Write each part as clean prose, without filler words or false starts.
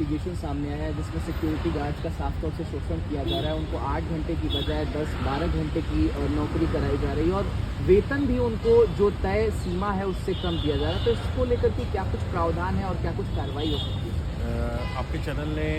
Investigation सामने आया है जिसमें सिक्योरिटी गार्ड्स का साफ तौर से शोषण किया जा रहा है। उनको 8 घंटे की बजाय 10-12 घंटे की नौकरी कराई जा रही है और वेतन भी उनको जो तय सीमा है उससे कम दिया जा रहा है। तो इसको लेकर के क्या कुछ प्रावधान है और क्या कुछ कार्रवाई हो सकती है? आपके चैनल ने,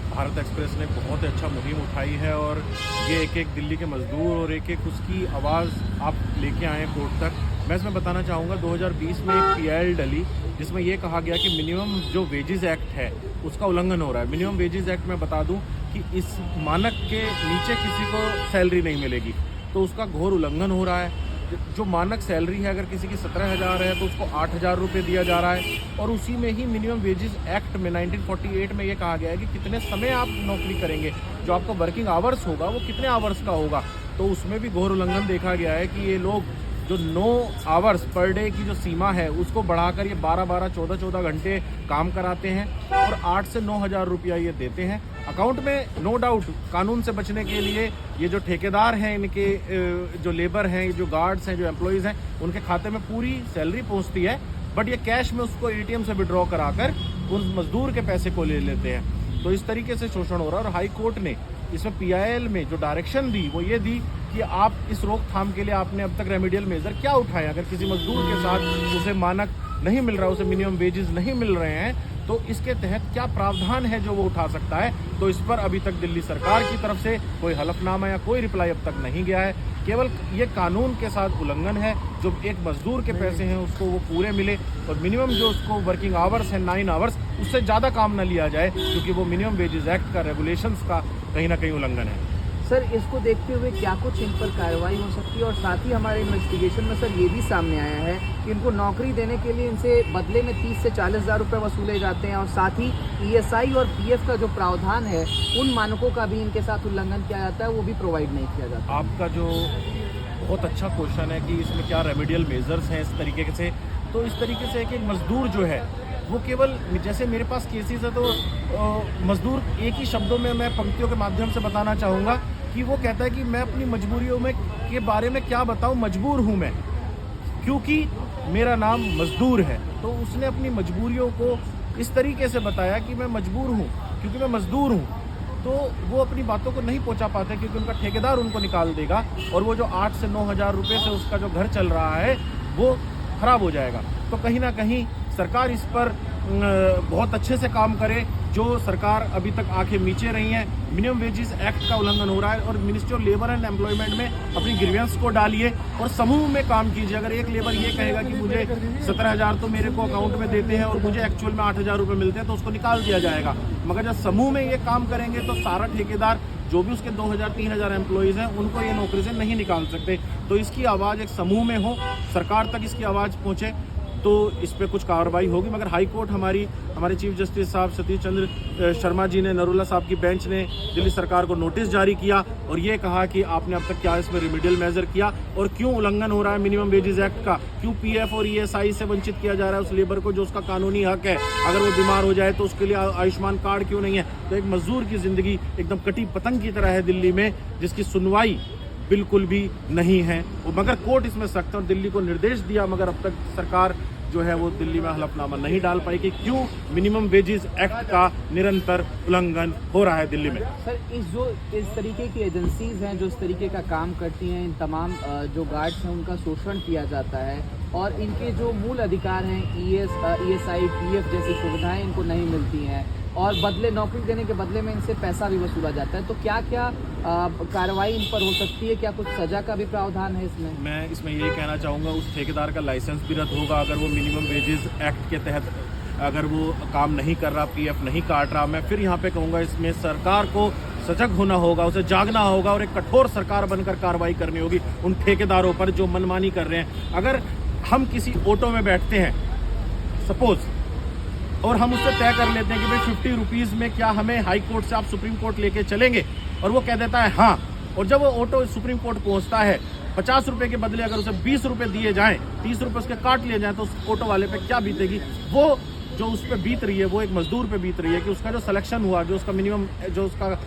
भारत एक्सप्रेस ने बहुत अच्छा मुहिम उठाई है और ये एक एक दिल्ली के मजदूर और एक एक उसकी आवाज़ आप लेके आए कोर्ट तक। मैं इसमें बताना चाहूँगा 2020 में एक PIL डली जिसमें ये कहा गया कि मिनिमम जो वेजेस एक्ट है उसका उल्लंघन हो रहा है। मिनिमम वेजेस एक्ट में बता दूं कि इस मानक के नीचे किसी को सैलरी नहीं मिलेगी, तो उसका घोर उल्लंघन हो रहा है। जो मानक सैलरी है अगर किसी की 17,000 है तो उसको 8,000 रुपये दिया जा रहा है। और उसी में ही मिनिमम वेजेस एक्ट में 1948 में ये कहा गया है कि कितने समय आप नौकरी करेंगे, जो आपका वर्किंग आवर्स होगा वो कितने आवर्स का होगा। तो उसमें भी घोर उल्लंघन देखा गया है कि ये लोग जो 9 आवर्स पर डे की जो सीमा है उसको बढ़ाकर ये 12-12, 14-14 घंटे काम कराते हैं और 8 से 9,000 रुपया ये देते हैं अकाउंट में। नो डाउट कानून से बचने के लिए ये जो ठेकेदार हैं, इनके जो लेबर हैं, जो गार्ड्स हैं, जो एम्प्लॉयज़ हैं, उनके खाते में पूरी सैलरी पहुंचती है, बट ये कैश में उसको ATM से विड्रॉ कराकर उस मजदूर के पैसे को ले लेते हैं। तो इस तरीके से शोषण हो रहा है। और हाई कोर्ट ने इसमें PIL में जो डायरेक्शन दी वो ये दी कि आप इस रोकथाम के लिए आपने अब तक रेमेडियल मेजर क्या उठाए। अगर किसी मजदूर के साथ उसे मानक नहीं मिल रहा, उसे मिनिमम वेजेस नहीं मिल रहे हैं, तो इसके तहत क्या प्रावधान है जो वो उठा सकता है। तो इस पर अभी तक दिल्ली सरकार की तरफ से कोई हलफनामा या कोई रिप्लाई अब तक नहीं गया है। केवल ये कानून के साथ उल्लंघन है। जो एक मजदूर के पैसे हैं उसको वो पूरे मिले और मिनिमम जो उसको वर्किंग आवर्स है 9 आवर्स, उससे ज़्यादा काम ना लिया जाए, क्योंकि वो मिनिमम वेजेस एक्ट का, रेगुलेशंस का कहीं ना कहीं उल्लंघन है। सर, इसको देखते हुए क्या कुछ इन पर कार्रवाई हो सकती है? और साथ ही हमारे इन्वेस्टिगेशन में सर ये भी सामने आया है कि इनको नौकरी देने के लिए इनसे बदले में 30 से 40 हज़ार रुपये वसूले जाते हैं और साथ ही ESI और PF का जो प्रावधान है उन मानकों का भी इनके साथ उल्लंघन किया जाता है, वो भी प्रोवाइड नहीं किया जाता। आपका जो बहुत अच्छा क्वेश्चन है कि इसमें क्या रेमेडियल मेजर्स हैं इस तरीके से, तो इस तरीके से एक मजदूर जो है वो केवल, जैसे मेरे पास केसेस है तो मजदूर एक ही शब्दों में मैं पंक्तियों के माध्यम से बताना चाहूँगा कि वो कहता है कि मैं अपनी मजबूरियों में के बारे में क्या बताऊं, मजबूर हूं मैं, क्योंकि मेरा नाम मजदूर है। तो उसने अपनी मजबूरियों को इस तरीके से बताया कि मैं मजबूर हूं क्योंकि मैं मजदूर हूं। तो वो अपनी बातों को नहीं पहुंचा पाते क्योंकि उनका ठेकेदार उनको निकाल देगा और वो जो 8 से 9,000 रुपये से उसका जो घर चल रहा है वो खराब हो जाएगा। तो कहीं ना कहीं सरकार इस पर बहुत अच्छे से काम करे। जो सरकार अभी तक आंखें मीचे रही हैं, मिनिमम वेजेस एक्ट का उल्लंघन हो रहा है और ministry of labour and employment में अपनी ग्रीवेंस को डालिए और समूह में काम कीजिए। अगर एक लेबर ये कहेगा कि मुझे 17,000 तो मेरे को अकाउंट में देते हैं और मुझे एक्चुअल में 8,000 रुपये मिलते हैं, तो उसको निकाल दिया जाएगा। मगर जब समूह में ये काम करेंगे तो सारा ठेकेदार, जो भी उसके 2,000-3,000 एम्प्लॉयज़ हैं, उनको ये नौकरी से नहीं निकाल सकते। तो इसकी आवाज़ एक समूह में हो, सरकार तक इसकी आवाज़ पहुँचे, तो इस पे कुछ कार्रवाई होगी। मगर हाई कोर्ट हमारे चीफ जस्टिस साहब सतीश चंद्र शर्मा जी ने, नरूला साहब की बेंच ने दिल्ली सरकार को नोटिस जारी किया और ये कहा कि आपने अब तक क्या इसमें रेमेडियल मेजर किया और क्यों उल्लंघन हो रहा है मिनिमम वेजेस एक्ट का, क्यों PF और ESI से वंचित किया जा रहा है उस लेबर को जो उसका कानूनी हक है। अगर वो बीमार हो जाए तो उसके लिए आयुष्मान कार्ड क्यों नहीं है। तो एक मजदूर की ज़िंदगी एकदम कटी पतंग की तरह है दिल्ली में, जिसकी सुनवाई बिल्कुल भी नहीं है। मगर कोर्ट इसमें सख्त और दिल्ली को निर्देश दिया, मगर अब तक सरकार जो है वो दिल्ली में हलफनामा नहीं डाल पाई कि क्यों मिनिमम वेजेस एक्ट का निरंतर उल्लंघन हो रहा है दिल्ली में। सर, इस तरीके की एजेंसीज हैं जो इस तरीके का काम करती हैं, इन तमाम जो गार्ड्स हैं उनका शोषण किया जाता है और इनके जो मूल अधिकार हैं ESI, PF जैसी सुविधाएं इनको नहीं मिलती हैं और बदले नौकरी देने के बदले में इनसे पैसा भी वसूला जाता है। तो क्या क्या कार्रवाई इन पर हो सकती है? क्या कुछ सजा का भी प्रावधान है इसमें? मैं इसमें यही कहना चाहूँगा, उस ठेकेदार का लाइसेंस भी रद्द होगा अगर वो मिनिमम वेजेस एक्ट के तहत अगर वो काम नहीं कर रहा, PF नहीं काट रहा। मैं फिर यहाँ पे कहूँगा इसमें सरकार को सजग होना होगा, उसे जागना होगा और एक कठोर सरकार बनकर कार्रवाई करनी होगी उन ठेकेदारों पर जो मनमानी कर रहे हैं। अगर हम किसी ऑटो में बैठते हैं सपोज और हम उससे तय कर लेते हैं कि भाई 50 रुपीज़ में क्या हमें हाई कोर्ट से आप सुप्रीम कोर्ट लेके चलेंगे, और वो कह देता है हाँ, और जब वो ऑटो सुप्रीम कोर्ट पहुंचता है 50 रुपये के बदले अगर उसे 20 रुपये दिए जाएं, 30 रुपये उसके काट लिए जाएं, तो उस ऑटो वाले पे क्या बीतेगी? वो जो उस पर बीत रही है वो एक मजदूर पे बीत रही है कि उसका जो सिलेक्शन हुआ, जो उसका मिनिमम जो उसका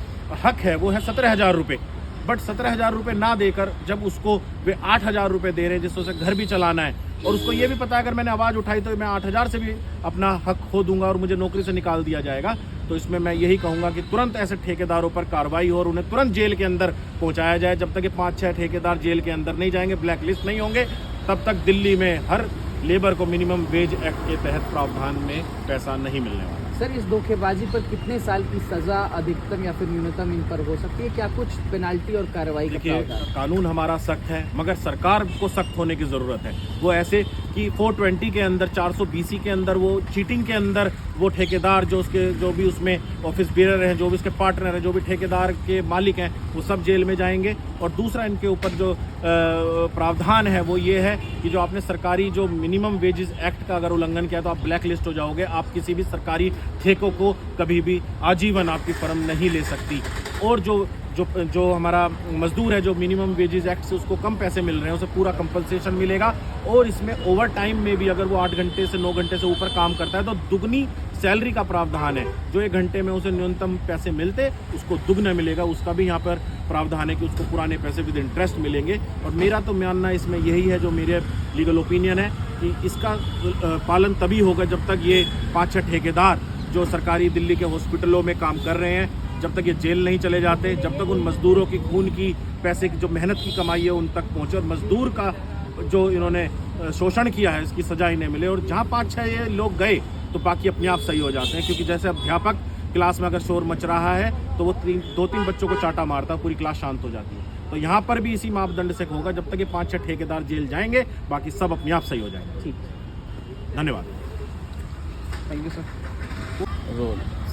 हक है वो है 17,000 रुपये, बट 17,000 रुपये ना देकर जब उसको वे 8,000 रुपये दे रहे हैं जिससे उसे घर भी चलाना है और उसको ये भी पता है अगर मैंने आवाज़ उठाई तो मैं 8,000 से भी अपना हक खो दूंगा और मुझे नौकरी से निकाल दिया जाएगा। तो इसमें मैं यही कहूँगा कि तुरंत ऐसे ठेकेदारों पर कार्रवाई हो और उन्हें तुरंत जेल के अंदर पहुँचाया जाए। जब तक ये 5-6 ठेकेदार जेल के अंदर नहीं जाएंगे, ब्लैक लिस्ट नहीं होंगे, तब तक दिल्ली में हर लेबर को मिनिमम वेज एक्ट के तहत प्रावधान में पैसा नहीं मिलने वाला। सर, इस धोखेबाजी पर कितने साल की सजा अधिकतम या फिर न्यूनतम इन पर हो सकती है? क्या कुछ पेनाल्टी और कार्रवाई का देखिए, प्रावधान है? कानून हमारा सख्त है, मगर सरकार को सख्त होने की ज़रूरत है। वो ऐसे कि 420 के अंदर, 400 BC के अंदर, वो चीटिंग के अंदर वो ठेकेदार जो भी उसमें ऑफिस बेरर हैं, जो भी उसके पार्टनर हैं, जो भी ठेकेदार के मालिक हैं, वो सब जेल में जाएंगे। और दूसरा इनके ऊपर जो प्रावधान है वो ये है कि जो आपने सरकारी जो मिनिमम वेजेस एक्ट का अगर उल्लंघन किया तो आप ब्लैक लिस्ट हो जाओगे। आप किसी भी सरकारी ठेकों को कभी भी आजीवन आपकी फर्म नहीं ले सकती। और जो हमारा मजदूर है, जो मिनिमम वेजेस एक्ट से उसको कम पैसे मिल रहे हैं, उसे पूरा कंपनसेशन मिलेगा। और इसमें ओवर टाइम में भी अगर वो 8 घंटे से 9 घंटे से ऊपर काम करता है तो दुगनी सैलरी का प्रावधान है। जो 1 घंटे में उसे न्यूनतम पैसे मिलते, उसको दुगना मिलेगा। उसका भी यहाँ पर प्रावधान है कि उसको पुराने पैसे विद इंटरेस्ट मिलेंगे। और मेरा तो मानना इसमें यही है, जो मेरे लीगल ओपिनियन है, कि इसका पालन तभी होगा जब तक ये 5-6 ठेकेदार जो सरकारी दिल्ली के हॉस्पिटलों में काम कर रहे हैं, जब तक ये जेल नहीं चले जाते, जब तक उन मजदूरों की खून की पैसे की जो मेहनत की कमाई है उन तक पहुँचे, और मजदूर का जो इन्होंने शोषण किया है इसकी सजा इन्हें मिले। और जहाँ 5-6 ये लोग गए तो बाकी अपने आप सही हो जाते हैं। क्योंकि जैसे अध्यापक क्लास में अगर शोर मच रहा है तो वो 2-3 बच्चों को चाटा मारता है, पूरी क्लास शांत हो जाती है। तो यहाँ पर भी इसी मापदंड से होगा, जब तक ये 5-6 ठेकेदार जेल जाएंगे बाकी सब अपने आप सही हो जाएंगे। ठीक, धन्यवाद। Thank you sir.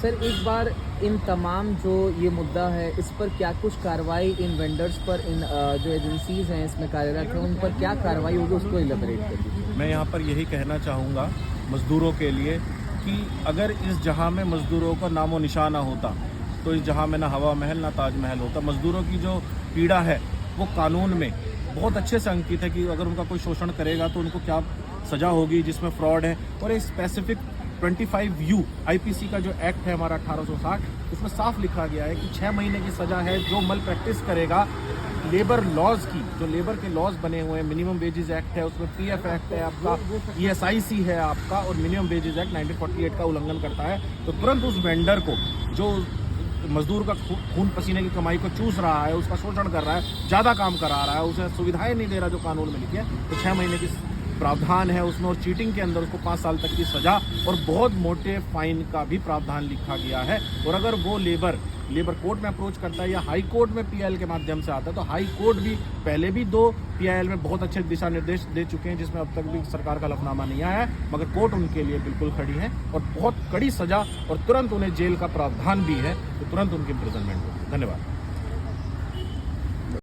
सर, एक बार इन तमाम जो ये मुद्दा है, इस पर क्या कुछ कार्रवाई इन वेंडर्स पर, इन जो एजेंसीज हैं इसमें कार्यरत हैं, उन पर क्या कार्रवाई होगी, उसको इलेबोरेट कर दीजिए। मैं यहाँ पर यही कहना चाहूँगा मज़दूरों के लिए कि अगर इस जहाँ में मज़दूरों का नामो निशान ना होता तो इस जहाँ में ना हवा महल ना ताजमहल होता। मज़दूरों की जो पीड़ा है वो कानून में बहुत अच्छे से अंकित है कि अगर उनका कोई शोषण करेगा तो उनको क्या सज़ा होगी, जिसमें फ्रॉड है। और एक स्पेसिफिक 25U IPC का जो एक्ट है हमारा 1860, उसमें साफ लिखा गया है कि 6 महीने की सज़ा है जो मल प्रैक्टिस करेगा। लेबर लॉज की, जो लेबर के लॉज बने हुए हैं, मिनिमम वेजेस एक्ट है, उसमें PF एक्ट है आपका, ESIC है आपका, और मिनिमम वेजेस एक्ट 1948 का उल्लंघन करता है, तो तुरंत उस वेंडर को जो मजदूर का खून पसीने की कमाई को चूस रहा है, उसका शोषण कर रहा है, ज़्यादा काम करा रहा है, उसे सुविधाएं नहीं दे रहा जो कानून में लिखी है, तो 6 महीने की प्रावधान है उसमें। और चीटिंग के अंदर उसको 5 साल तक की सजा और बहुत मोटे फाइन का भी प्रावधान लिखा गया है। और अगर वो लेबर कोर्ट में अप्रोच करता है या हाई कोर्ट में PIL के माध्यम से आता है, तो हाई कोर्ट भी पहले भी 2 PIL में बहुत अच्छे दिशा निर्देश दे चुके हैं, जिसमें अब तक भी सरकार का हलफनामा नहीं आया है, मगर कोर्ट उनके लिए बिल्कुल खड़ी है और बहुत कड़ी सजा और तुरंत उन्हें जेल का प्रावधान भी है, तो तुरंत उनकी इम्प्रिजनमेंट होगी। धन्यवाद।